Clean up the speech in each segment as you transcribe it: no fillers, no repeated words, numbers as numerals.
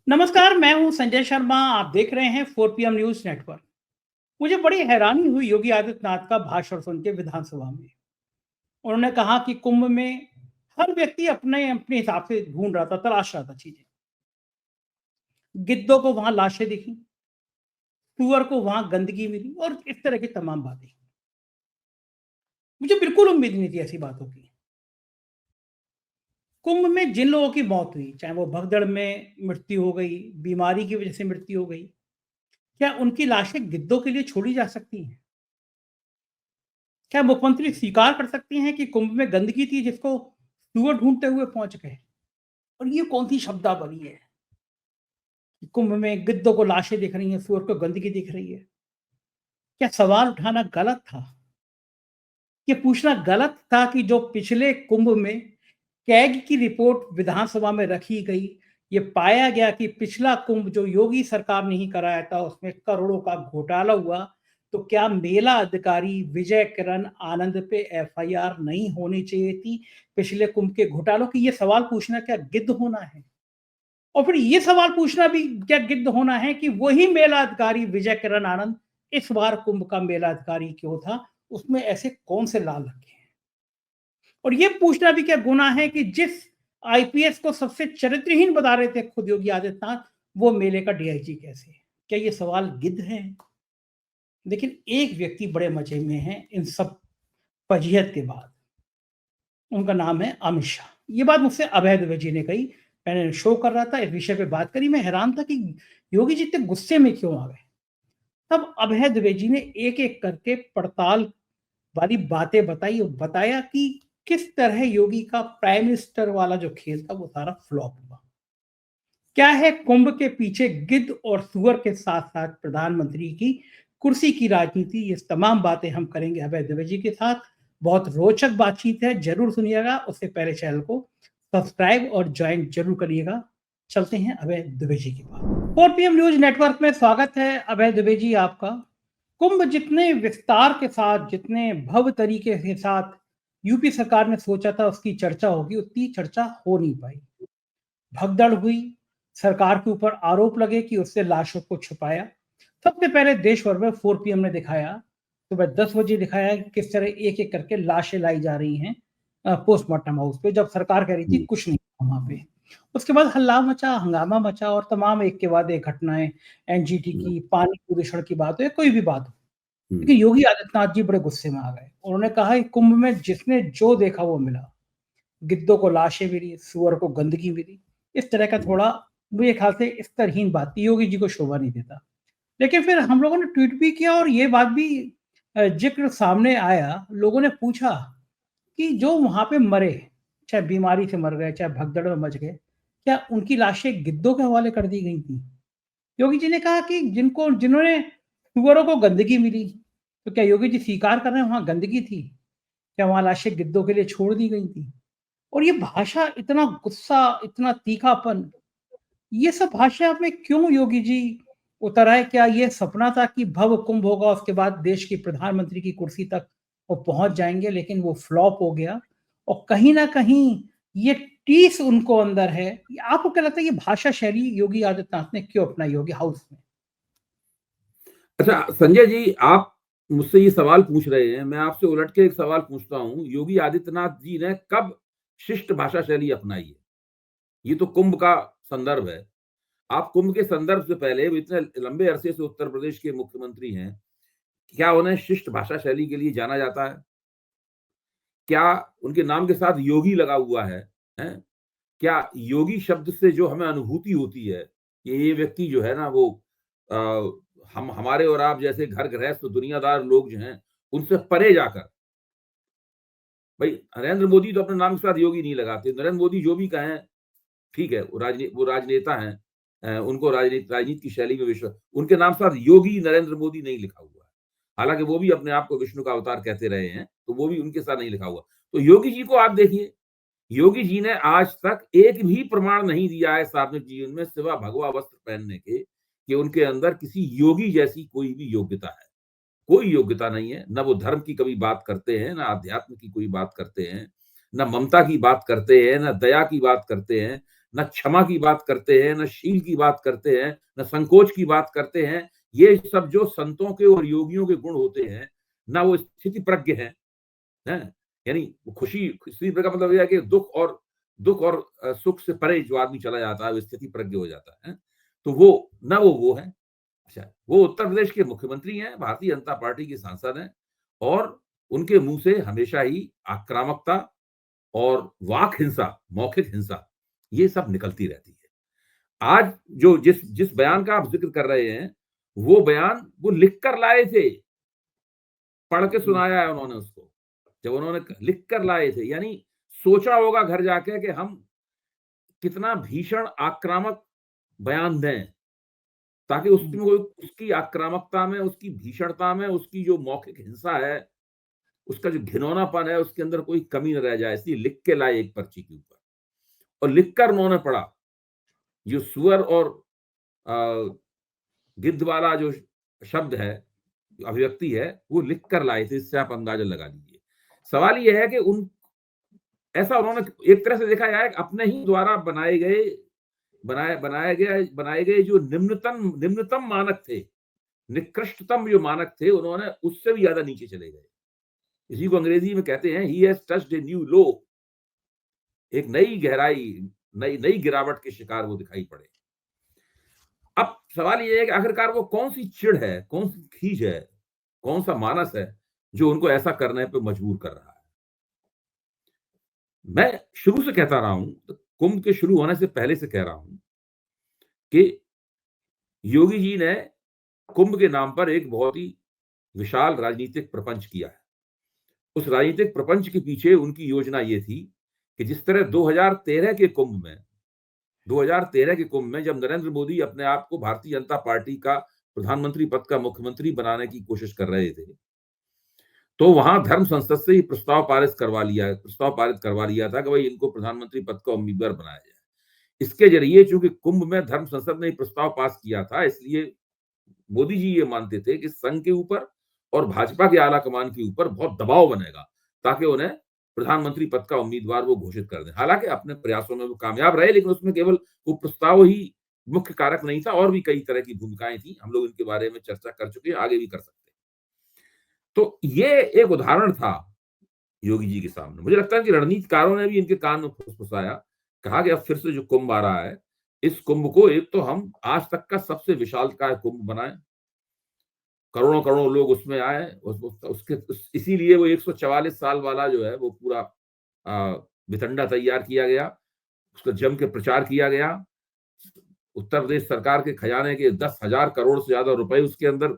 नमस्कार, मैं हूं संजय शर्मा। आप देख रहे हैं 4 PM न्यूज नेटवर्क। मुझे बड़ी हैरानी हुई योगी आदित्यनाथ का भाषण सुन के विधानसभा में। उन्होंने कहा कि कुंभ में हर व्यक्ति अपने अपने हिसाब से ढूंढ रहा था, तलाश रहा था चीजें। गिद्धों को वहां लाशें दिखी, सुअर को वहां गंदगी मिली और इस तरह की तमाम बातें। मुझे बिल्कुल उम्मीद नहीं थी ऐसी बातों की। कुंभ में जिन लोगों की मौत हुई, चाहे वो भगदड़ में मृत्यु हो गई, बीमारी की वजह से मृत्यु हो गई, क्या उनकी लाशें गिद्धों के लिए छोड़ी जा सकती हैं? क्या मुख्यमंत्री स्वीकार कर सकती हैं कि कुंभ में गंदगी थी जिसको सुअर ढूंढते हुए पहुंच गए? और ये कौन सी शब्दावली है कि कुंभ में गिद्धों को लाशें दिख रही हैं, सुअर को गंदगी दिख रही है? क्या सवाल उठाना गलत था? ये पूछना गलत था कि जो पिछले कुंभ में कैग की रिपोर्ट विधानसभा में रखी गई, ये पाया गया कि पिछला कुंभ जो योगी सरकार ने ही कराया था, उसमें करोड़ों का घोटाला हुआ। तो क्या मेला अधिकारी विजय किरण आनंद पे एफआईआर नहीं होनी चाहिए थी पिछले कुंभ के घोटालों की? ये सवाल पूछना क्या गिद्ध होना है? और फिर ये सवाल पूछना भी क्या गिद्ध होना है कि वही मेला अधिकारी विजय किरण आनंद इस बार कुंभ का मेला अधिकारी क्यों था? उसमें ऐसे कौन से लाल लगे हैं? और ये पूछना भी क्या गुनाह है कि जिस आईपीएस को सबसे चरित्रहीन बता रहे थे खुद योगी आदित्यनाथ, वो मेले का डीआईजी कैसे है? क्या ये सवाल गिद्ध है? लेकिन एक व्यक्ति बड़े मजे में है इन सब फजीहत के बाद। उनका नाम है अमित शाह। ये बात मुझसे अभय द्विवेदी जी ने कही। मैंने शो कर रहा था, इस विषय पे बात करी। मैं हैरान था कि योगी जी इतने गुस्से में क्यों आ गए। तब अभय द्विवेदी जी ने एक एक करके पड़ताल वाली बातें बताई और बताया कि किस तरह योगी का प्राइम मिनिस्टर वाला जो खेल था वो सारा फ्लॉप हुआ। क्या है कुंभ के पीछे गिद्ध और सुअर के साथ साथ प्रधानमंत्री की कुर्सी की राजनीति? ये तमाम बातें हम करेंगे अभय द्विवेदी जी के साथ। बहुत रोचक बातचीत है, जरूर सुनिएगा। उससे पहले चैनल को सब्सक्राइब और ज्वाइन जरूर करिएगा। चलते हैं अभय द्विवेदी जी के पास। 4 PM न्यूज नेटवर्क में स्वागत है अभय द्विवेदी जी आपका। कुंभ जितने विस्तार के साथ, जितने भव्य तरीके के साथ यूपी सरकार ने सोचा था उसकी चर्चा होगी, उतनी चर्चा हो नहीं पाई। भगदड़ हुई, सरकार के ऊपर आरोप लगे कि उससे लाशों को छुपाया। सबसे पहले देश भर में 4 PM ने दिखाया, सुबह 10 बजे दिखाया कि किस तरह एक एक करके लाशें लाई जा रही हैं पोस्टमार्टम हाउस पे, जब सरकार कह रही थी हुँ, कुछ नहीं था वहां पे। उसके बाद हल्ला मचा, हंगामा मचा और तमाम एक के बाद एक घटनाएं, एनजीटी हुँ, की, पानी प्रदूषण की बात हो या कोई भी बात हो। हुँ, लेकिन योगी आदित्यनाथ जी बड़े गुस्से में आ गए। उन्होंने कहा कि कुंभ में जिसने जो देखा वो मिला। गिद्धों को लाशें मिली, सुअर को गंदगी मिली। इस तरह का हुँ, थोड़ा मेरे ख्याल से स्तरहीन बात थी, योगी जी को शोभा नहीं देता। लेकिन फिर हम लोगों ने ट्वीट भी किया और ये बात भी ज़िक्र सामने आया, लोगों ने पूछा कि जो वहाँ पे मरे, चाहे बीमारी से मर गए, चाहे भगदड़ में मच गए, क्या उनकी लाशें गिद्धों के हवाले कर दी गई थी? योगी जी ने कहा कि जिन्होंने सुअरों को गंदगी मिली, तो क्या योगी जी स्वीकार कर रहे हैं वहाँ गंदगी थी? क्या वहाँ लाशें गिद्धों के लिए छोड़ दी गई थी? और ये भाषा, इतना गुस्सा, इतना तीखापन, ये सब भाषा में क्यों योगी जी उतर आए? क्या ये सपना था कि भव्य कुंभ होगा, उसके बाद देश की प्रधानमंत्री की कुर्सी तक वो पहुँच जाएँगे, लेकिन वो फ्लॉप हो गया और कहीं न कहीं ये टीस उनको अंदर है। आपको क्या लगता है ये भाषा शैली योगी आदित्यनाथ ने क्यों अपनाई होगी हाउस में? अच्छा संजय जी, आप मुझसे ये सवाल पूछ रहे हैं, मैं आपसे उलट के एक सवाल पूछता हूँ, योगी आदित्यनाथ जी ने कब शिष्ट भाषा शैली अपनाई है? ये तो कुंभ का संदर्भ है। आप कुंभ के संदर्भ से पहले वो इतने लंबे अरसे से उत्तर प्रदेश के मुख्यमंत्री हैं, क्या उन्हें शिष्ट भाषा शैली के लिए जाना जाता है? क्या उनके नाम के साथ योगी लगा हुआ है? हैं? क्या योगी शब्द से जो हमें अनुभूति होती है, कि ये व्यक्ति जो है ना वो अ, हम हमारे और आप जैसे घर गृहस्थ दुनियादार लोग जो हैं, उनसे परे जाकर भई नरेंद्र मोदी तो अपने नाम के साथ योगी नहीं लगाते। नरेंद्र मोदी जो भी कहें, ठीक है, वो राजनेता हैं। उनको राजनीति की शैली में उनके नाम के साथ योगी नरेंद्र मोदी नहीं लिखा हुआ है। हालाँकि वो भी अपने आप को विष्णु का अवतार कहते रहे हैं, तो वो भी उनके साथ नहीं लिखा हुआ। तो योगी जी को आप देखिए, योगी जी ने आज तक एक भी प्रमाण नहीं दिया है सार्वजनिक जीवन में सिवा भगवा वस्त्र पहनने के, कि उनके अंदर किसी योगी जैसी कोई भी योग्यता है। कोई योग्यता नहीं है, ना वो धर्म की कभी बात करते हैं, ना अध्यात्म की कोई बात करते हैं, ना ममता की बात करते हैं, ना दया की बात करते हैं, न क्षमा की बात करते हैं, न शील की बात करते हैं, न संकोच की बात करते हैं। ये सब जो संतों के और योगियों के गुण होते हैं, ना वो स्थिति प्रज्ञ हैं? यानी खुशी स्थिति प्रज्ञ का मतलब ये है कि दुख और सुख से परे जो आदमी चला जाता है, वो स्थिति प्रज्ञ हो जाता है। तो वो है। अच्छा, वो उत्तर प्रदेश के मुख्यमंत्री हैं, भारतीय जनता पार्टी के सांसद हैं और उनके मुँह से हमेशा ही आक्रामकता और वाक हिंसा, मौखिक हिंसा, ये सब निकलती रहती है। आज जो जिस जिस बयान का आप ज़िक्र कर रहे हैं, वो बयान वो लिख कर लाए थे, पढ़ के जी, सुनाया है उन्होंने उसको। जब उन्होंने लिख कर लाए थे, यानी सोचा होगा घर जाके कि हम कितना भीषण आक्रामक बयान दें, ताकि हुँ, उसमें कोई उसकी आक्रामकता में, उसकी भीषणता में, उसकी जो मौखिक हिंसा है, उसका जो घिनौनापन है, उसके अंदर कोई कमी न रह जाए, इसलिए लिख के लाए एक पर्ची के ऊपर और लिख कर उन्होंने पढ़ा। जो सुअर और अ, गिद्ध वाला जो शब्द है, अभिव्यक्ति है, वो लिख कर लाए थे, इससे आप अंदाजा लगा लीजिए। सवाल ये है कि उन ऐसा उन्होंने एक तरह से देखा जाए अपने ही द्वारा बनाए गए जो निम्नतम मानक थे, निकृष्टतम जो मानक थे, उन्होंने उससे भी ज़्यादा नीचे चले गए। इसी को अंग्रेजी में कहते हैं he has touched a new low. एक नई गहराई, नई नई गिरावट के शिकार वो दिखाई पड़े। अब सवाल ये है कि आखिरकार वो कौन-सी चिढ़ है, कौन-सी खीज है, कौन-सा मानस है, जो उनको ऐसा करने पे मजबूर कर रहा है? मैं शुरू से कहता रहा हूँ, तो कुंभ के शुरू होने से पहले से कह रहा हूँ कि योगी जी ने कुंभ के नाम पर एक बहुत ही विशाल राजनीतिक प्रपंच किया है। उस राजनीतिक प्रपंच के पीछे उनकी योजना ये थी कि जिस तरह 2013 के कुंभ में जब नरेंद्र मोदी अपने आप को भारतीय जनता पार्टी का प्रधानमंत्री पद का मुख्यमंत्री बनाने की कोशिश कर रहे थे, तो वहां धर्म संसद से ही प्रस्ताव पारित करवा लिया था कि भाई इनको प्रधानमंत्री पद का उम्मीदवार बनाया जाए। इसके जरिए चूंकि कुंभ में धर्म संसद ने प्रस्ताव पास किया था, इसलिए मोदी जी ये मानते थे कि संघ के ऊपर और भाजपा के आला कमान के ऊपर बहुत दबाव बनेगा, ताकि उन्हें प्रधानमंत्री पद का उम्मीदवार वो घोषित कर दें। हालांकि अपने प्रयासों में वो कामयाब रहे, लेकिन उसमें केवल वो प्रस्ताव ही मुख्य कारक नहीं था, और भी कई तरह की भूमिकाएं थी। हम लोग इनके बारे में चर्चा कर चुके हैं, आगे भी कर सकते हैं। तो ये एक उदाहरण था योगी जी के सामने। मुझे लगता है कि रणनीतिकारों ने भी इनके कान में फुसफुसाया, कहा कि अब फिर से जो कुंभ आ रहा है, इस कुंभ को एक तो हम आज तक का सबसे विशालकाय कुंभ बनाएं, करोड़ों-करोड़ों लोग उसमें आए, इसीलिए वो 144 साल वाला जो है वो पूरा वितंडा तैयार किया गया, उसका जम के प्रचार किया गया। उत्तर प्रदेश सरकार के खजाने के 10,000 करोड़ से ज्यादा रुपए उसके अंदर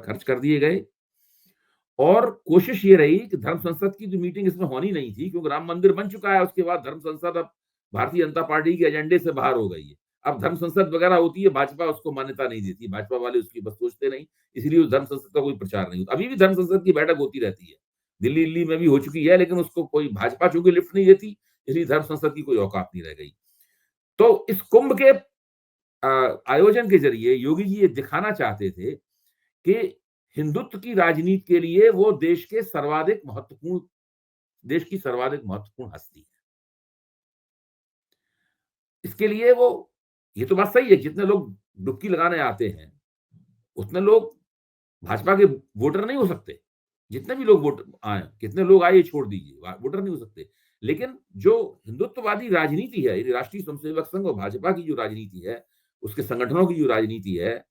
खर्च कर दिए गए और कोशिश ये रही कि धर्म संसद की जो मीटिंग इसमें होनी नहीं थी, क्योंकि राम मंदिर बन चुका है, उसके बाद धर्म संसद अब भारतीय जनता पार्टी के एजेंडे से बाहर हो गई है। अब धर्म संसद वगैरह होती है, भाजपा उसको मान्यता नहीं देती, भाजपा वाले उसकी बस सोचते नहीं, इसलिए उस धर्म संसद का कोई प्रचार नहीं होता। अभी भी धर्म संसद की बैठक होती रहती है, दिल्ली में भी हो चुकी है, लेकिन उसको कोई भाजपा चूंकि लिफ्ट नहीं देती, इसलिए धर्म संसद की कोई औकात नहीं रह गई। तो इस कुंभ के आयोजन के जरिए योगी जी ये दिखाना चाहते थे कि हिंदुत्व की राजनीति के लिए वो देश की सर्वाधिक महत्वपूर्ण हस्ती है। इसके लिए वो ये तो बात सही है, जितने लोग डुबकी लगाने आते हैं, उतने लोग भाजपा के वोटर नहीं हो सकते। जितने भी लोग वोट आए, कितने लोग आए ये छोड़ दीजिए, वोटर नहीं हो सकते। लेकिन जो हिंदुत्ववादी राजनीति है, ये राष्ट्रीय स्वयंसेवक संघ और भाजपा की जो राजनीति है, उसके संगठनों की जो राजनीति है,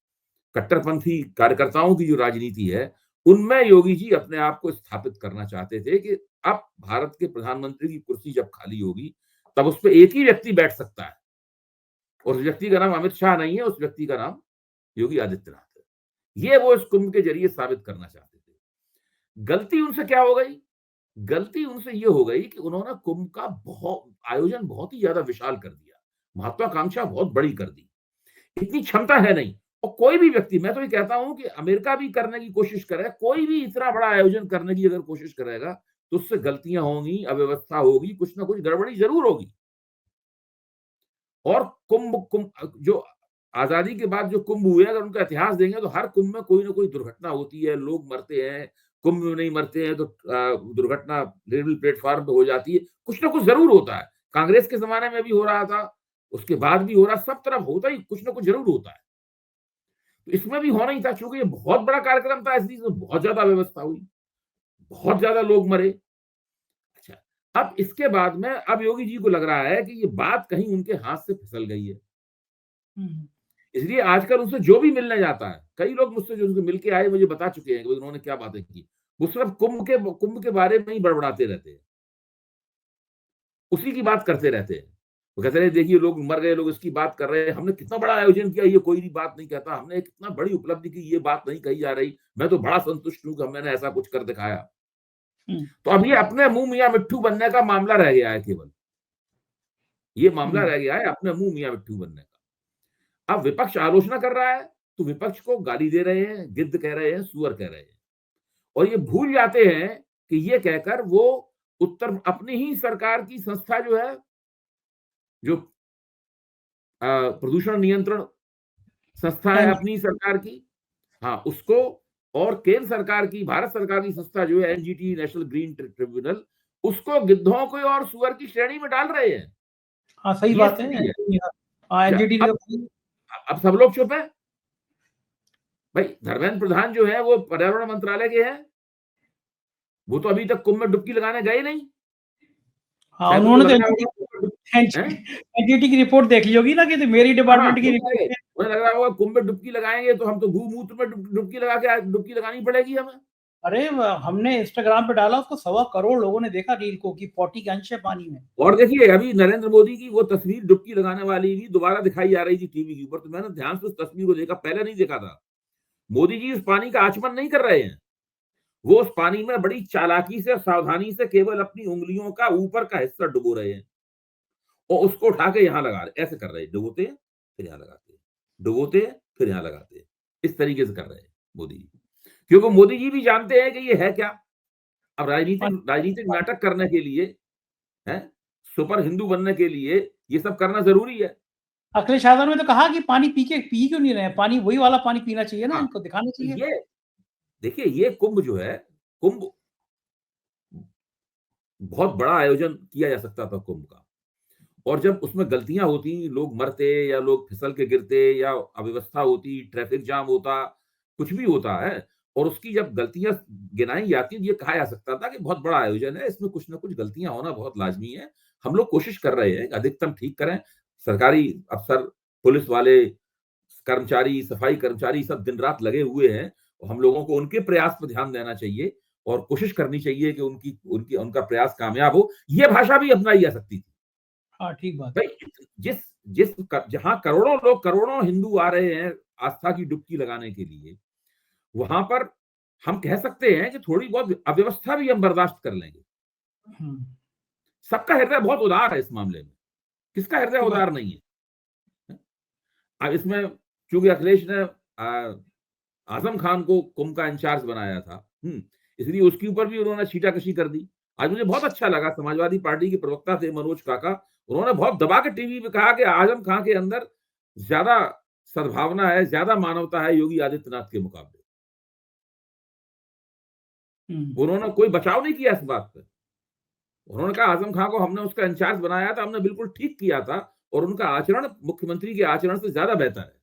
कट्टरपंथी कार्यकर्ताओं की जो राजनीति है, उनमें योगी जी अपने आप को स्थापित करना चाहते थे कि अब भारत के प्रधानमंत्री की कुर्सी जब खाली होगी, तब उस पे एक ही व्यक्ति बैठ सकता है और उस व्यक्ति का नाम अमित शाह नहीं है, उस व्यक्ति का नाम योगी आदित्यनाथ है। ये वो इस कुंभ के जरिए साबित करना चाहते थे। गलती उनसे क्या हो गई? गलती उनसे ये हो गई कि उन्होंने कुंभ का आयोजन बहुत ही ज्यादा विशाल कर दिया, महत्वाकांक्षा बहुत बड़ी कर दी। इतनी क्षमता है नहीं। और कोई भी व्यक्ति, मैं तो ये कहता हूं कि अमेरिका भी करने की कोशिश करे, कोई भी इतना बड़ा आयोजन करने की अगर कोशिश करेगा, तो उससे गलतियां होंगी, अव्यवस्था होगी, कुछ ना कुछ गड़बड़ी जरूर होगी। और कुंभ कुंभ जो आजादी के बाद जो कुंभ हुए, अगर उनका इतिहास देंगे तो हर कुंभ में कोई ना कोई दुर्घटना होती है, लोग मरते हैं। कुंभ में नहीं मरते हैं तो दुर्घटना रेलवे प्लेटफार्म पे हो जाती है, कुछ ना कुछ जरूर होता है। कांग्रेस के जमाने में भी हो रहा था, उसके बाद भी हो रहा, सब तरफ होता ही कुछ ना कुछ जरूर होता है। तो इसमें भी होना ही था, क्योंकि ये बहुत बड़ा कार्यक्रम था, इसलिए बहुत ज्यादा व्यवस्था हुई, बहुत ज्यादा लोग मरे। अच्छा, अब इसके बाद में अब योगी जी को लग रहा है कि ये बात कहीं उनके हाथ से फिसल गई है, इसलिए आजकल उनसे जो भी मिलने जाता है, कई लोग मुझसे जो उनसे मिलके आए मुझे बता चुके हैं कि उन्होंने क्या बातें की, वो सिर्फ कुंभ के बारे में ही बड़बड़ाते रहते हैं, उसी की बात करते रहते हैं। वो कहते रहे देखिए लोग मर गए, लोग इसकी बात कर रहे हैं, हमने कितना बड़ा आयोजन किया, ये कोई भी बात नहीं कहता, हमने कितना बड़ी उपलब्धि की, ये बात नहीं कही जा रही, मैं तो बड़ा संतुष्ट हूं कि मैंने ऐसा कुछ कर दिखाया। तो अब ये अपने मुंह मियां मिट्ठू बनने का मामला रह गया है, केवल ये मामला रह गया है अपने मुंह मियां मिट्ठू बनने का। अब विपक्ष आलोचना कर रहा है तो विपक्ष को गाली दे रहे हैं, गिद्ध कह रहे हैं, सुअर कह रहे हैं, और ये भूल जाते हैं कि ये कहकर वो उत्तर अपनी ही सरकार की संस्था जो है, जो प्रदूषण नियंत्रण संस्था है अपनी सरकार की, हाँ उसको, और केंद्र सरकार की, भारत सरकार की संस्था जो है एनजीटी, नेशनल ग्रीन ट्रिब्यूनल, उसको गिद्धों को और सुअर की श्रेणी में डाल रहे हैं। हाँ सही ये बात है। स्थिति है। हाँ अच्छा, एनजीटी अब सब लोग चुप है भाई। धर्मेंद्र प्रधान जो है वो पर्यावरण मंत्रालय के हैं, वो तो अभी तक कुंभ में डुबकी लगाने गए नहीं। हाँ शायद उन्होंने उनको तो लग रहा होगा एनजीटी की रिपोर्ट देख ली होगी ना कि तो मेरी डिपार्टमेंट की रिपोर्ट है। उन्हें लग रहा होगा कुंभ में डुबकी लगाएंगे तो हम तो भूमूत्र में डुबकी लगा के डुबकी लगानी पड़ेगी हमें। अरे हमने इंस्टाग्राम पे डाला, उसको 1.25 करोड़ लोगों ने देखा रील को, कि 40 के अंश है पानी में। और देखिए अभी नरेंद्र मोदी की वो तस्वीर डुबकी लगाने वाली भी दोबारा दिखाई जा रही थी टीवी के ऊपर, तो मैंने ध्यान से उस तस्वीर को देखा, पहले नहीं देखा था। मोदी जी उस पानी का आचमन नहीं कर रहे हैं, वो उस पानी में बड़ी चालाकी से, सावधानी से केवल अपनी उंगलियों का ऊपर का हिस्सा डुबो रहे हैं और उसको उठा के यहां लगा रहे, ऐसे कर रहे हैं, डुबोते हैं फिर यहां लगाते हैं, डुबोते हैं फिर यहां लगाते हैं, इस तरीके से कर रहे हैं मोदी जी, क्योंकि मोदी जी भी जानते हैं कि ये है क्या। अब राजनीतिक नाटक करने के लिए, है सुपर हिंदू बनने के लिए ये सब करना जरूरी है। अखिलेश यादव ने तो कहा कि पानी पी क्यों नहीं रहे हैं, पानी वही वाला पानी पीना चाहिए ना, हाँ, इनको दिखाना तो चाहिए। ये देखिए ये कुंभ जो है, कुंभ बहुत बड़ा आयोजन किया जा सकता था कुंभ का, और जब उसमें गलतियां होती, लोग मरते या लोग फिसल के गिरते या अव्यवस्था होती, ट्रैफिक जाम होता, कुछ भी होता है, और उसकी जब गलतियां गिनाई जाती, ये कहा जा सकता था कि बहुत बड़ा आयोजन है, इसमें कुछ ना कुछ गलतियां होना बहुत लाजमी है, हम लोग कोशिश कर रहे हैं अधिकतम ठीक करें। सरकारी अफसर, पुलिस वाले, कर्मचारी, सफाई कर्मचारी सब दिन रात लगे हुए हैं, और हम लोगों को उनके प्रयास पर ध्यान देना चाहिए और कोशिश करनी चाहिए कि उनका प्रयास कामयाब हो। ये भाषा भी अपनाई जा सकती थी हाँ ठीक बात है। भाई, जिस जिस जहां करोड़ों लोग, करोड़ों हिंदू आ रहे हैं आस्था की डुबकी लगाने के लिए, वहां पर हम कह सकते हैं कि थोड़ी बहुत अव्यवस्था भी हम बर्दाश्त कर लेंगे। सबका हृदय बहुत उदार है इस मामले में, किसका हृदय उदार नहीं है। अब इसमें चूंकि अखिलेश ने आजम खान को कुंभ का इंचार्ज बनाया था, इसलिए उसके ऊपर भी उन्होंने छीटाकशी कर दी। आज मुझे बहुत अच्छा लगा, समाजवादी पार्टी के प्रवक्ता थे मनोज काका, उन्होंने बहुत दबा के टीवी पे कहा कि आजम खान के अंदर ज्यादा सद्भावना है, ज्यादा मानवता है योगी आदित्यनाथ के मुकाबले। उन्होंने कोई बचाव नहीं किया इस बात पे। उन्होंने कहा आजम खान को हमने उसका इंचार्ज बनाया था, हमने बिल्कुल ठीक किया था, और उनका आचरण मुख्यमंत्री के आचरण से ज्यादा बेहतर है।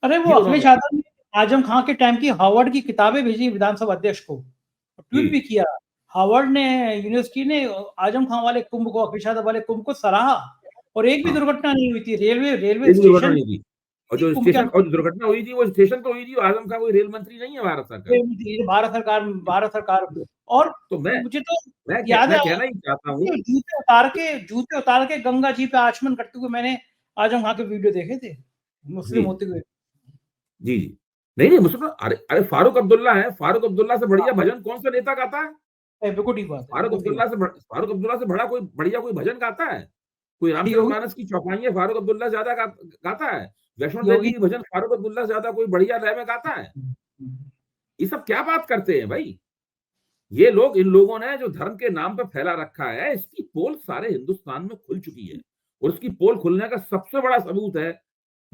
अरे वो अखिलेश यादव ने आजम खान के टाइम की हार्वर्ड की किताबें भेजी विधानसभा अध्यक्ष को, ट्वीट भी किया। हार्वर्ड ने, यूनिवर्सिटी ने आजम खान वाले कुंभ को, अखिलेश यादव वाले कुंभ को सराहा, और एक भी दुर्घटना नहीं हुई थी। रेलवे स्टेशन और जो स्टेशन और दुर्घटना हुई थी वो स्टेशन तो हुई थी, आजम खान कोई रेल मंत्री नहीं है भारत सरकार। भारत सरकार। और तो मुझे तो याद है, कहना ही चाहता हूँ, जूते उतार के गंगा जी पे आचमन करते हुए मैंने आजम खान के वीडियो देखे थे, मुस्लिम होते हुए। जी जी, नहीं मुस्लिम, अरे फारूक अब्दुल्ला है, फारूक अब्दुल्ला से बढ़िया भजन कौन सा नेता गाता है? बिल्कुल ठीक बात है। फारूक अब्दुल्ला से बड़ा कोई बढ़िया कोई भजन गाता है? कोई रामचरितमानस की चौपाइयां फारूक अब्दुल्ला ज्यादा गाता है? वैष्णो देवी की भजन फारूक अब्दुल्ला ज्यादा कोई बढ़िया लय में गाता है? ये सब क्या बात करते हैं भाई? ये लोग, इन लोगों ने जो धर्म के नाम पे फैला रखा है, इसकी पोल सारे हिंदुस्तान में खुल चुकी है, और उसकी पोल खुलने का सबसे बड़ा सबूत है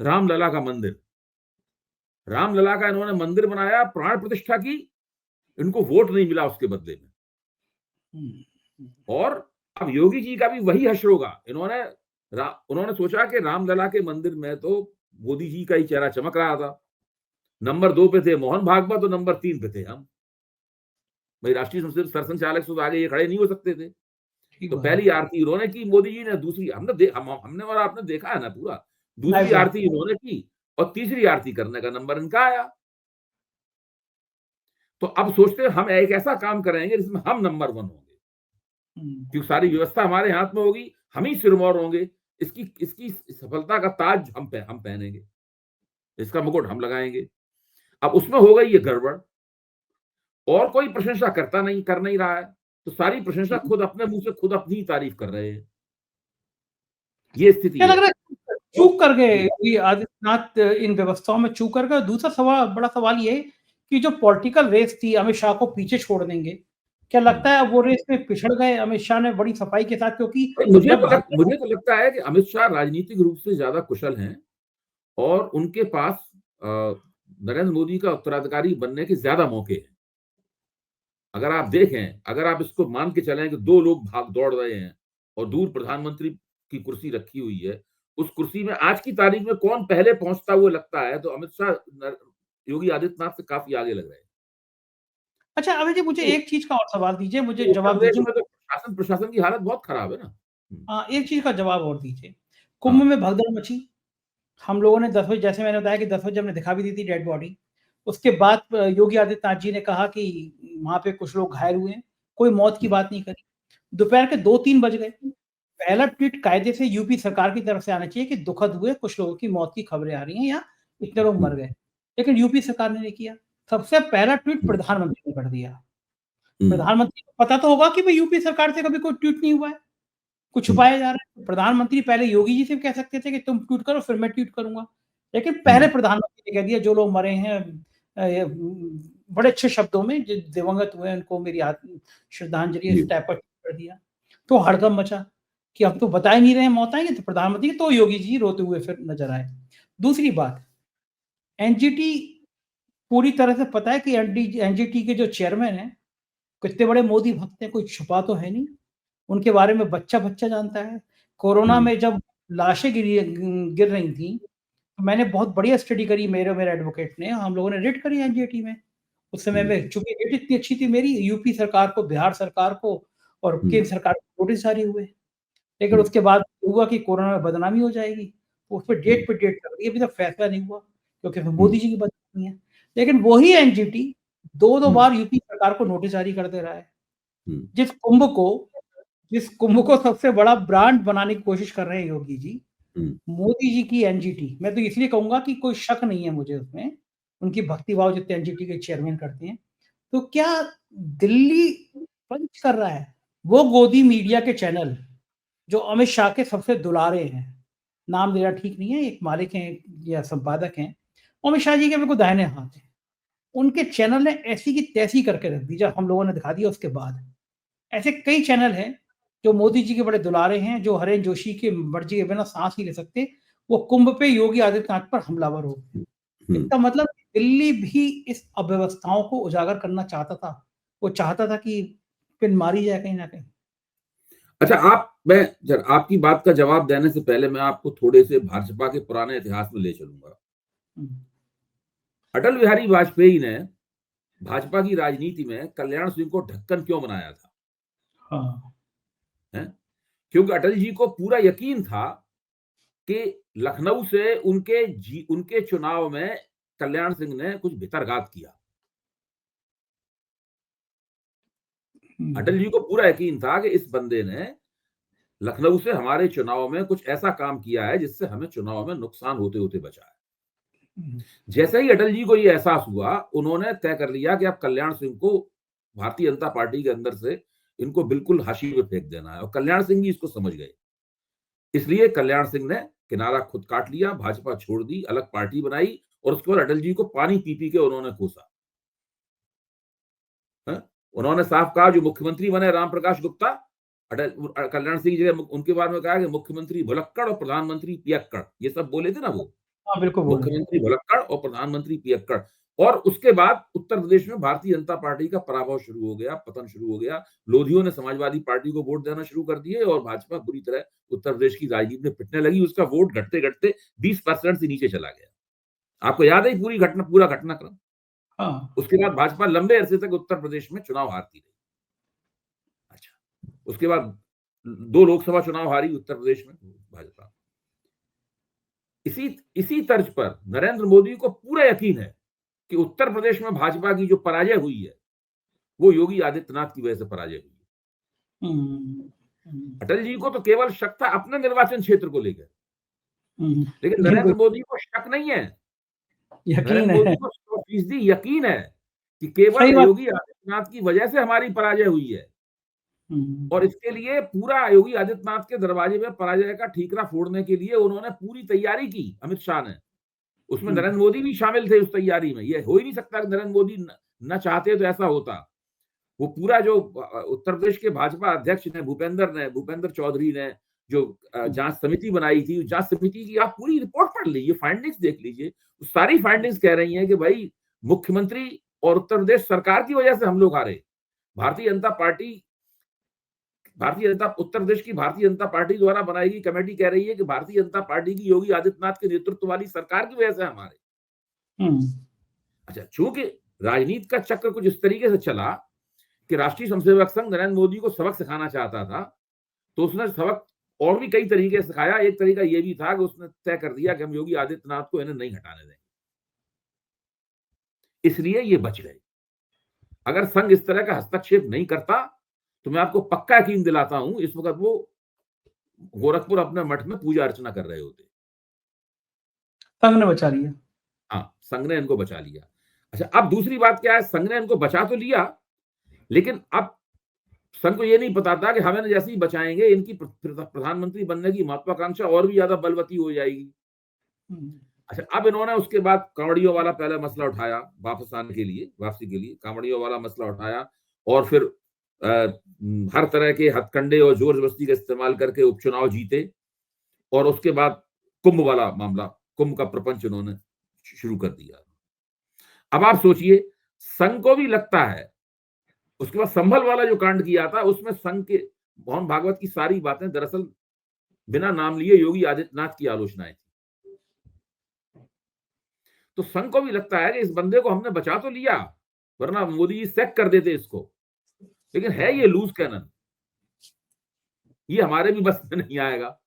रामलला का मंदिर। रामलला का इन्होंने मंदिर बनाया, प्राण प्रतिष्ठा की, इनको वोट नहीं मिला उसके बदले में। और अब योगी जी का भी वही हश्र होगा। इन्होंने उन्होंने सोचा कि रामलला के मंदिर में तो मोदी जी का ही चेहरा चमक रहा था, नंबर 2 पे थे मोहन भागवत और नंबर 3 पे थे हम। भाई राष्ट्रीय संसद सरसंघचालक से तो आगे ये खड़े नहीं हो सकते थे। ठीक तो बात है। पहली आरती इन्होंने की मोदी जी ने, दूसरी हमने और आपने देखा है ना पूरा। दूसरी लाइव देख आरती इन्होंने की और तीसरी आरती करने का नंबर इनका आया। तो अब सोचते हैं हम एक ऐसा काम करेंगे जिसमें हम नंबर 1 होंगे, हुँ। क्योंकि सारी व्यवस्था हमारे हाथ में होगी, हम ही सिरमौर होंगे। इसकी इसकी सफलता का ताज हम पहनेंगे, इसका मुकुट हम लगाएंगे। अब उसमें हो गई ये गड़बड़, और कोई प्रशंसा कर नहीं रहा है, तो सारी प्रशंसा खुद अपने मुंह से खुद अपनी ही तारीफ कर रहे हैं। ये स्थिति क्या लग है। रहा है तो चूक कर गए जी, योगी आदित्यनाथ इन व्यवस्थाओं में चूक कर गए? दूसरा सवाल बड़ा सवाल ये है कि जो पॉलिटिकल रेस थी अमित शाह को पीछे छोड़ देंगे। क्या हुँ। लगता है अब वो रेस में पिछड़ गए अमित शाह ने बड़ी सफाई के साथ क्योंकि भाई जब भगदड़ मुझे तो लगता है कि अमित शाह राजनीतिक रूप से ज़्यादा कुशल हैं और उनके पास अ, नरेंद्र मोदी का उत्तराधिकारी बनने के ज़्यादा मौके हैं। अगर आप देखें, अगर आप इसको मान के चलें कि 2 लोग भाग दौड़ रहे हैं और दूर प्रधानमंत्री की कुर्सी रखी हुई है, उस कुर्सी में आज की तारीख में कौन पहले पहुँचता हुआ लगता है, तो अमित शाह योगी आदित्यनाथ से काफ़ी आगे लग रहे हैं। अच्छा अभय जी मुझे तो एक चीज़ का और सवाल दीजिए, मुझे उत्तर जवाब प्रदेश दीजिए। में तो प्रशासन की हालत बहुत खराब है ना। हुँ, एक चीज़ का जवाब और दीजिए। कुंभ हाँ, में भगदड़ मची, हम लोगों ने 10 बजे जैसे मैंने बताया कि 10 बजे हमने दिखा भी दी थी डेड बॉडी। उसके बाद योगी आदित्यनाथ जी ने कहा कि वहाँ पे कुछ लोग घायल हुए हैं, कोई मौत की हुँ, बात नहीं करी। दोपहर के 2-3 बज गए। पहला ट्वीट कायदे से यूपी सरकार की तरफ से आना चाहिए कि दुखद हुए, कुछ लोगों की मौत की खबरें आ रही हैं या इतने लोग हुँ, मर गए। लेकिन यूपी सरकार ने नहीं किया। सबसे पहला ट्वीट हुँ, प्रधानमंत्री ने कर दिया। हुँ, प्रधानमंत्री को पता तो होगा कि भई यूपी सरकार से कभी कोई ट्वीट नहीं हुआ है, कुछ हुँ, छुपाया जा रहा है। प्रधानमंत्री पहले योगी जी से कह सकते थे कि तुम ट्वीट करो फिर मैं ट्वीट करूँगा। लेकिन पहले हुँ, प्रधानमंत्री ने कह दिया जो लोग मरे हैं बड़े अच्छे शब्दों में जो दिवंगत हुए हैं उनको मेरी श्रद्धांजलि जी, इस टाइप का ट्वीट कर दिया। तो हड़कंप मचा कि हम तो बता ही नहीं रहे हैं मौत आएँगी तो प्रधानमंत्री तो योगी जी रोते हुए फिर नज़र आए। दूसरी बात एनजीटी पूरी तरह से पता है कि एनजीटी के जो चेयरमैन हैं, कितने बड़े मोदी भक्त हैं, कोई छुपा तो है नहीं। उनके बारे में बच्चा-बच्चा जानता है। कोरोना हुँ, में जब लाशें गिर रही थी, तो मैंने बहुत बढ़िया स्टडी करी मेरे और मेरे एडवोकेट ने, हम लोगों ने रेड करी एनजीटी में। उस समय हुँ, में चूँकि रेट इतनी अच्छी थी मेरी, यूपी सरकार को, बिहार सरकार को और हुँ, केंद्र सरकार को नोटिस जारी हुए। लेकिन हुँ, उसके बाद हुआ कि कोरोना में बदनामी हो जाएगी, उसपे हुँ, डेट पे डेट कर दी, अभी तक फैसला नहीं हुआ, क्योंकि फिर हुँ, मोदी जी की बदनामी है। लेकिन वही एनजीटी 2-2 हुँ, बार यूपी सरकार को नोटिस जारी कर दे रहा है। हुँ, जिस कुंभ को जिस कुंभ को सबसे बड़ा ब्रांड बनाने की कोशिश कर रहे हैं योगी जी, हुँ, मोदी जी की एनजीटी, मैं तो इसलिए कहूँगा कि कोई शक नहीं है मुझे उसमें, उनकी भक्ति भाव जितने एनजीटी के चेयरमैन करते हैं। तो क्या दिल्ली पंच कर रहा है? वो गोदी मीडिया के चैनल, जो अमित शाह के सबसे दुलारे हैं, नाम लेना ठीक नहीं है, एक मालिक हैं या संपादक हैं, अमित शाह जी के बिल्कुल दाहिने हाथ हैं। उनके चैनल ने ऐसी की तैसी करके रख दी, जब हम लोगों ने दिखा दिया उसके बाद। ऐसे कई चैनल हैं, जो मोदी जी के बड़े दुलारे हैं, जो हरेन जोशी की मर्ज़ी के बिना साँस नहीं ले सकते, वो कुंभ पे योगी आदित्यनाथ पर हमलावर हो गए। हुँ। इसका मतलब दिल्ली भी इस अव्यवस्थाओं को उजागर करना चाहता था। वो चाहता था कि पिन मारी जाए कहीं न कहीं। अच्छा, मैं आपकी बात का जवाब देने से पहले मैं आपको थोड़े से भाजपा के पुराने इतिहास में ले चलूँगा। हुँ, अटल बिहारी वाजपेयी ने भाजपा की राजनीति में कल्याण सिंह को ढक्कन क्यों बनाया था? हाँ। हैं? क्योंकि अटल जी को पूरा यकीन था कि लखनऊ से उनके चुनाव में कल्याण सिंह ने कुछ भितरघात किया। अटल हुँ, जी को पूरा यकीन था कि इस बंदे ने लखनऊ से हमारे चुनाव में कुछ ऐसा काम किया है जिससे हमें चुनाव में नुकसान होते-होते बचा है। हुँ, जैसे ही अटल जी को ये एहसास हुआ, उन्होंने तय कर लिया कि अब कल्याण सिंह को भारतीय जनता पार्टी के अंदर से इनको बिल्कुल हाशिए पे फेंक देना है और कल्याण सिंह भी इसको समझ गए। इसलिए कल्याण सिंह ने किनारा खुद काट लिया, भाजपा छोड़ दी, अलग पार्टी बनाई और उसके बाद अटल जी को पानी पी-पी के उन्होंने कोसा। हैं? उन्होंने साफ कहा जो मुख्यमंत्री बने रामप्रकाश गुप्ता, कल्याण सिंह की जगह उनके बारे में कहा कि मुख्यमंत्री भुलक्कड़ और प्रधानमंत्री पियक्कड़, ये सब बोले थे ना वो। हाँ, बिल्कुल बोल रहे हैं। मुख्यमंत्री भुलक्कड़ और प्रधानमंत्री पियक्कड़। और उसके बाद उत्तर प्रदेश में भारतीय जनता पार्टी का पराभव शुरू हो गया, पतन शुरू हो गया। लोधियों ने समाजवादी पार्टी को वोट देना शुरू कर दिए और भाजपा बुरी तरह उत्तर प्रदेश की राजनीति में पिटने लगी। उसका वोट घटते-घटते 20% से नीचे चला गया। आपको याद है पूरा घटनाक्रम? हाँ, उसके बाद भाजपा लंबे अरसे तक उत्तर प्रदेश में चुनाव हारती रही। अच्छा, उसके बाद 2 लोकसभा चुनाव हारी उत्तर प्रदेश में भाजपा। इसी इसी तर्ज पर नरेंद्र मोदी को पूरा यकीन है कि उत्तर प्रदेश में भाजपा की जो पराजय हुई है, वो योगी आदित्यनाथ की वजह से पराजय हुई है। हुँ, हुँ, अटल जी को तो केवल शक था अपने निर्वाचन क्षेत्र को लेकर, हुँ, लेकिन बिल्कुल, नरेंद्र मोदी को शक नहीं है। यकीन नरेंद्र है। मोदी को 100% यकीन है कि केवल सही बात। योगी आदित्यनाथ की वजह से हमारी पराजय हुई है। हुँ, और इसके लिए पूरा योगी आदित्यनाथ के दरवाजे में पराजय का ठीकरा फोड़ने के लिए उन्होंने पूरी तैयारी की, अमित शाह ने। उसमें हुँ, नरेंद्र मोदी भी शामिल थे उस तैयारी में। ये हो ही नहीं सकता कि नरेंद्र मोदी न चाहते तो ऐसा होता। वो पूरा जो उत्तर प्रदेश के भाजपा अध्यक्ष ने भूपेंद्र चौधरी ने जो हुँ, जांच समिति बनाई थी, उस जांच समिति की आप पूरी रिपोर्ट पढ़ लीजिए, फाइंडिंग्स देख लीजिए। सारी फाइंडिंग्स कह रही हैं कि भाई मुख्यमंत्री और उत्तर प्रदेश सरकार की वजह से हम लोग हारे। भारतीय जनता पार्टी उत्तर प्रदेश की भारतीय जनता पार्टी द्वारा बनाई गई कमेटी कह रही है कि भारतीय जनता पार्टी की योगी आदित्यनाथ के नेतृत्व वाली सरकार की वजह से हमारे। हुँ, अच्छा, चूंकि राजनीति का चक्र कुछ इस तरीके से चला कि राष्ट्रीय स्वयंसेवक संघ नरेंद्र मोदी को सबक सिखाना चाहता था, तो उसने सबक और भी कई तरीके से सिखाया। एक तरीका यह भी था कि उसने तय कर दिया कि हम योगी आदित्यनाथ को इन्हें नहीं हटाने देंगे, इसलिए ये बच गए। अगर संघ इस तरह का हस्तक्षेप नहीं करता, तो मैं आपको पक्का यकीन दिलाता हूं इस वक्त वो गोरखपुर अपने मठ में पूजा अर्चना कर रहे होते। संघ ने बचा लिया। हाँ, संघ ने इनको बचा लिया। अच्छा, अब दूसरी बात क्या है, संघ ने इनको बचा तो लिया, लेकिन अब संघ को ये नहीं पता था कि हमें जैसे ही बचाएंगे इनकी प्रधानमंत्री बनने की महत्वाकांक्षा और भी ज्यादा बलवती हो जाएगी। हुँ, अच्छा, अब इन्होंने उसके बाद कांवड़ियों वाला पहले मसला उठाया, वापसी के लिए कांवड़ियों वाला मसला उठाया। और फिर हर तरह के हथकंडे और जोर जबरदस्ती का इस्तेमाल करके उपचुनाव जीते। और उसके बाद कुंभ वाला मामला, कुंभ का प्रपंच इन्होंने शुरू कर दिया। अब आप सोचिए, संघ को भी लगता है, उसके बाद संभल वाला जो कांड किया था उसमें संघ के मोहन भागवत की सारी बातें दरअसल बिना नाम लिए योगी आदित्यनाथ की आलोचनाएं थी। तो संघ को भी लगता है कि इस बंदे को हमने बचा तो लिया, वरना मोदी जी सैक कर देते इसको, लेकिन है ये लूज कैनन, ये हमारे भी बस में नहीं आएगा।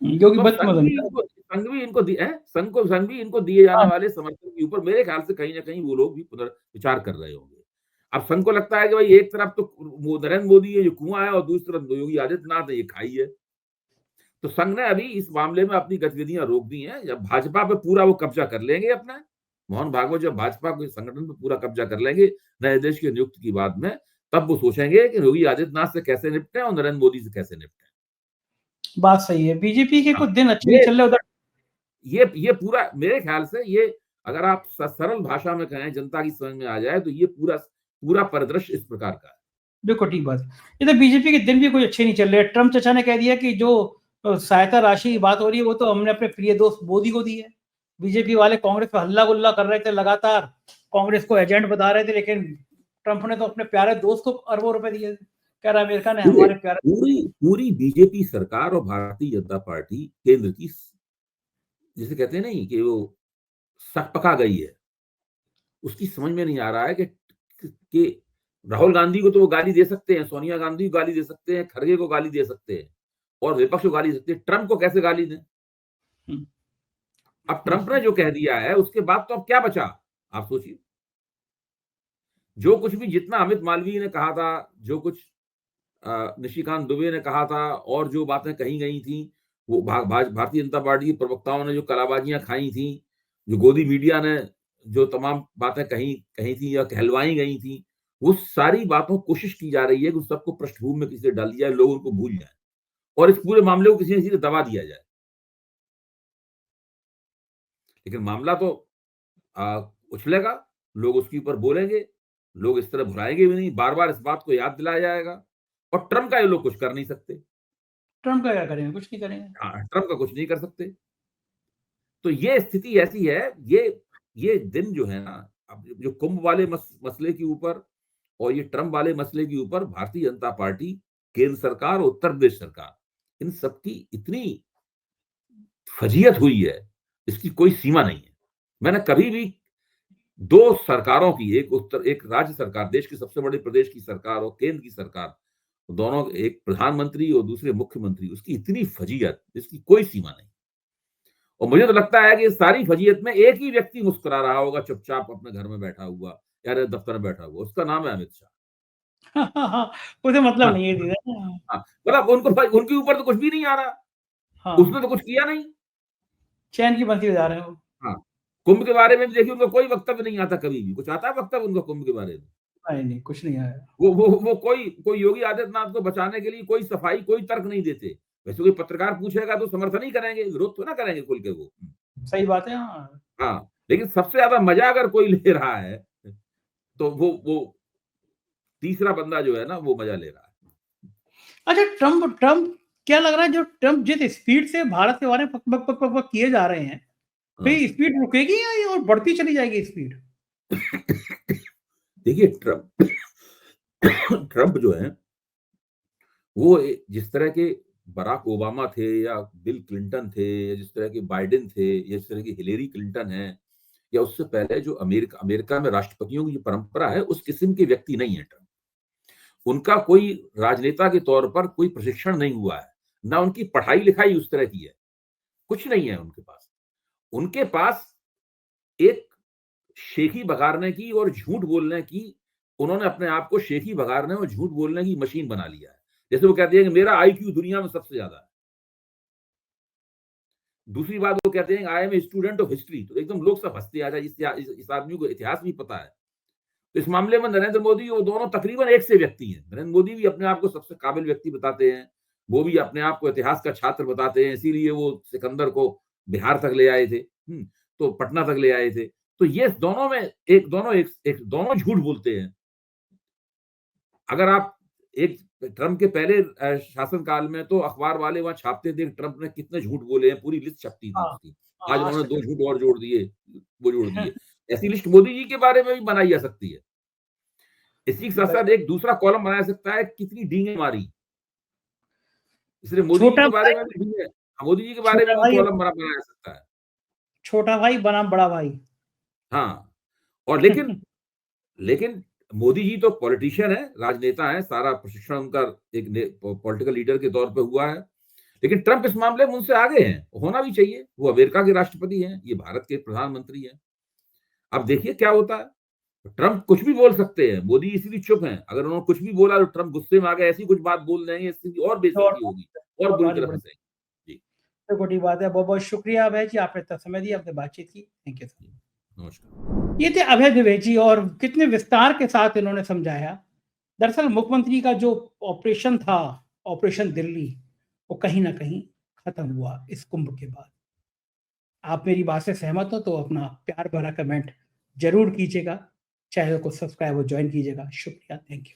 जो कि तो बच में बन गया। संघ भी इनको दिए जाने हाँ, वाले समर्थन के ऊपर मेरे ख्याल से कहीं ना कहीं वो लोग भी पुनर्विचार कर रहे होंगे। अब संघ को लगता है कि भाई एक तरफ तो नरेंद्र मोदी है जो कुआं है, और दूसरी तरफ योगी आदित्यनाथ है ये खाई है। तो संघ ने अभी इस मामले में अपनी गतिविधियां रोक दी हैं। जब भाजपा पे पूरा वो कब्जा कर लेंगे अपना, मोहन भागवत जब भाजपा के संगठन पे पूरा कब्जा कर लेंगे नए अध्यक्ष की नियुक्ति के बाद में, तब वो सोचेंगे कि योगी आदित्यनाथ से कैसे निपटे और नरेंद्र मोदी से कैसे निपटे। बात सही है। बीजेपी के हाँ, कुछ दिन अच्छे नहीं ये चल रहे उधर। ये पूरा मेरे ख्याल से ये, अगर आप सरल भाषा में कहें, जनता की समझ में आ जाए, तो ये पूरा पूरा परिदृश्य इस प्रकार का है। बिल्कुल ठीक बात है। इधर बीजेपी के दिन भी कुछ अच्छे नहीं चल रहे। ट्रम्प चाचा ने कह दिया कि जो सहायता राशि की बात हो रही है वो तो हमने अपने प्रिय दोस्त मोदी को दी है। बीजेपी वाले कांग्रेस पे हल्ला-गुल्ला कर रहे थे लगातार, कांग्रेस को एजेंट बता रहे थे, लेकिन ट्रम्प ने तो अपने प्यारे दोस्त को अरबों रुपए दिए। कह रहा है अमेरिका ने पूरे हमारे प्यारे। पूरी पूरी बीजेपी सरकार और भारतीय जनता पार्टी केंद्र की, जिसे कहते हैं नहीं कि वो सकपका गई है, उसकी समझ में नहीं आ रहा है कि राहुल गांधी को तो वो गाली दे सकते हैं, सोनिया गांधी को गाली दे सकते हैं, खड़गे को गाली दे सकते हैं, और विपक्ष को गाली दे सकते हैं, ट्रंप को कैसे गाली दें? हुँ, अब ट्रंप ने जो कह दिया है उसके बाद तो अब क्या बचा? आप सोचिए। जो कुछ भी, जितना अमित मालवीय ने कहा था, जो कुछ निशिकांत दुबे ने कहा था, और जो बातें कही गई थी, वो भारतीय जनता पार्टी के प्रवक्ताओं ने जो कलाबाजियां खाई थी, जो गोदी मीडिया ने जो तमाम बातें कही कही थी या कहलवाई गई थी, वो सारी बातों कोशिश की जा रही है कि उस सबको पृष्ठभूमि में किसी से डाल दिया जाए, लोग उनको भूल जाए और इस पूरे मामले को किसी न किसी से दबा दिया जाए। लेकिन मामला तो आ, उछलेगा, लोग उसके ऊपर बोलेंगे, लोग इस तरह भुलाएंगे भी नहीं, बार बार इस बात को याद दिलाया जाएगा। और ट्रंप का ये लोग कुछ कर नहीं सकते। ट्रम्प का क्या करेंगे? कुछ नहीं करेंगे। हाँ, ट्रंप का कुछ नहीं कर सकते। तो ये स्थिति ऐसी है, ये दिन जो है ना, अब जो कुंभ वाले मसले के ऊपर और ये ट्रम्प वाले मसले के ऊपर भारतीय जनता पार्टी, केंद्र सरकार, उत्तर प्रदेश सरकार, इन सबकी इतनी फजीहत हुई है, इसकी कोई सीमा नहीं है। मैंने कभी भी 2 सरकारों की, एक राज्य सरकार, देश की सबसे बड़ी प्रदेश की सरकार और केंद्र की सरकार, दोनों, एक प्रधानमंत्री और दूसरे मुख्यमंत्री, उसकी इतनी फजीहत, इसकी कोई सीमा नहीं। और मुझे तो लगता है कि इस सारी फजीहत में एक ही व्यक्ति मुस्कुरा रहा होगा चुपचाप अपने घर में बैठा हुआ या दफ्तर में बैठा हुआ, उसका नाम है अमित शाह। उसे मतलब हाँ, नहीं है दीदा। हाँ, मतलब उनके ऊपर तो कुछ भी नहीं आ रहा, उसने हाँ, तो कुछ किया नहीं। चैन की बंसी बजा रहे हो। हाँ, कुंभ के बारे में भी देखिए, उनका कोई वक्तव्य नहीं आता कभी भी। कुछ आता है वक्तव्य उनका कुंभ के बारे में? नहीं, नहीं, कुछ नहीं आया। वो कोई योगी आदित्यनाथ को बचाने के लिए कोई सफाई, कोई तर्क नहीं देते। वैसे कोई पत्रकार पूछेगा तो समर्थन ही करेंगे, विरोध तो ना करेंगे खुल के वो। सही बात है, हाँ। हाँ, लेकिन सबसे ज़्यादा मज़ा अगर कोई ले रहा है, तो वो तीसरा बंदा जो है ना, वो मज़ा ले रहा है। अच्छा, ट्रम्प ट्रम्प क्या लग रहा है, जो ट्रम्प जिस स्पीड से भारत के बारे में पक किए जा रहे हैं, हाँ। फिर स्पीड रुकेगी या ये और बढ़ती चली जाएगी स्पीड? देखिए, ट्रम्प जो है, वो जिस तरह के बराक ओबामा थे या बिल क्लिंटन थे या जिस तरह के बाइडेन थे या जिस तरह की हिलेरी क्लिंटन है या उससे पहले जो अमेरिका में राष्ट्रपतियों की जो परंपरा है, उस किस्म के व्यक्ति नहीं है ट्रम्प। उनका कोई राजनेता के तौर पर कोई प्रशिक्षण नहीं हुआ है, ना उनकी पढ़ाई लिखाई उस तरह की है, कुछ नहीं है उनके पास। उनके पास एक शेखी बघारने की और झूठ बोलने की, उन्होंने अपने आप को शेखी बघारने और झूठ बोलने की मशीन बना लिया है। जैसे वो कहते हैं कि मेरा आईक्यू दुनिया में सबसे ज्यादा है। दूसरी बात, वो कहते हैं I am a student of history, तो एकदम लोग सब हंसते आ जाए, इस आदमी को इतिहास भी पता है। तो इस मामले में नरेंद्र मोदी, वो दोनों तकरीबन एक से व्यक्ति हैं। नरेंद्र मोदी भी अपने आप को सबसे काबिल व्यक्ति बताते हैं, वो भी अपने आप को इतिहास का छात्र बताते हैं, इसीलिए वो सिकंदर को बिहार तक ले आए थे, तो पटना तक ले आए थे। तो ये दोनों में दोनों झूठ बोलते हैं। अगर आप एक ट्रम्प के पहले शासनकाल में तो अखबार वाले वहां छापते थे ट्रम्प ने कितने झूठ बोले हैं, पूरी लिस्ट छपती थी हाँ, उसकी। आज हाँ, आज उन्होंने तक 2 झूठ और जोड़ दिए, वो जोड़ दिए। ऐसी लिस्ट मोदी जी के बारे में भी बनाई जा सकती है। इसी के साथ-साथ एक दूसरा कॉलम बनाया जा सकता है, कितनी डींगे मारी। इसलिए मोदी जी छोटा के बारे भाई में भी डींगे, मोदी जी के बारे छोटा में भी भाई कॉलम बनाया जा सकता है। छोटा भाई बनाम बड़ा भाई। हाँ, और लेकिन मोदी जी तो पॉलिटिशियन है, राजनेता है, सारा प्रशिक्षण उनका एक पॉलिटिकल लीडर के तौर पे हुआ है। लेकिन ट्रम्प इस मामले में उनसे आगे हैं, होना भी चाहिए। वो अमेरिका के राष्ट्रपति हैं, ये भारत के प्रधानमंत्री हैं। अब देखिए क्या होता है। ट्रम्प कुछ भी बोल सकते हैं, मोदी इसीलिए चुप हैं। अगर उन्होंने कुछ भी बोला तो ट्रम्प गुस्से में आ गए, ऐसी कुछ बात बोल देंगे, इसकी और तो और बेइज्जती होगी और बहुत बुरी भारी तरह पड़ फंसेंगे। जी, तो बड़ी बात है। बहुत-बहुत शुक्रिया अभय जी, आपने इतना समय दिया, आपने बातचीत की। Thank you. जी, नमस्कार। ये थे अभय द्विवेदी और कितने विस्तार के साथ इन्होंने समझाया। दरअसल मुख्यमंत्री का जो ऑपरेशन था, ऑपरेशन दिल्ली, वो कहीं न कहीं खत्म हुआ इस कुंभ के बाद। आप मेरी बात से सहमत हो तो अपना प्यार भरा कमेंट ज़रूर कीजिएगा। चैनल को सब्सक्राइब और जॉइन कीजिएगा। शुक्रिया, थैंक यू।